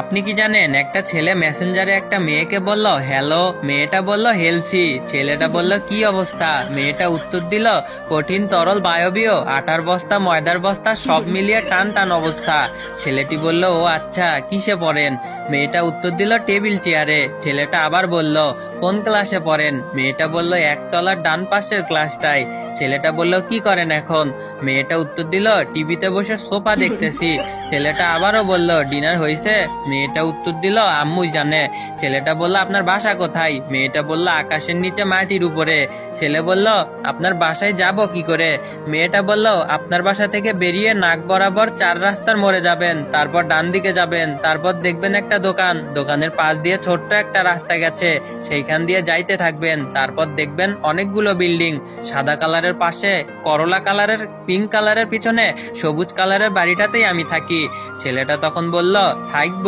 আপনি কি জানেন একটা ছেলে মেসেঞ্জারে একটা মেয়েকে বলল হ্যালো, মেয়েটা বলল হেলছি। ছেলেটা বলল কি অবস্থা, মেয়েটা উত্তর দিল কঠিন তরল বায়বীয়, আটার বস্তা ময়দার বস্তা সব মিলিয়ে টান টান অবস্থা। ছেলেটি বলল ও আচ্ছা, কিসে পড়েন? মেয়েটা উত্তর দিল টেবিল চেয়ারে। ছেলেটা আবার বলল কোন ক্লাসে পড়েন? মেয়েটা বলল একতলার ডান পাশের ক্লাসটায়। ছেলেটা বলল কি করেন এখন? মেয়েটা উত্তর দিল টিভিতে বসে সোফা দেখতেছি। ছেলেটা আবারও বলল ডিনার হয়েছে? মেয়েটা উত্তর দিল আম্মুই জানে। ছেলেটা বলল আপনার বাসা কোথায়? মেয়েটা বলল আকাশের নিচে মাটির উপরে। ছেলে বলল আপনার বাসায় যাব কি করে? মেয়েটা বলল আপনার বাসা থেকে বেরিয়ে নাক বরাবর 4 রাস্তার মোড়ে যাবেন, তারপর ডান দিকে যাবেন, তারপর দেখবেন একটা দোকান, দোকানের পাশ দিয়ে ছোট্ট একটা রাস্তা গেছে, সেইখান দিয়ে যাইতে থাকবেন, তারপর দেখবেন অনেকগুলো বিল্ডিং, সাদা কালারের পাশে করলা কালারের, পিঙ্ক কালারের পিছনে সবুজ কালারের বাড়িটাতেই আমি থাকি। ছেলেটা তখন বলল থাকবো।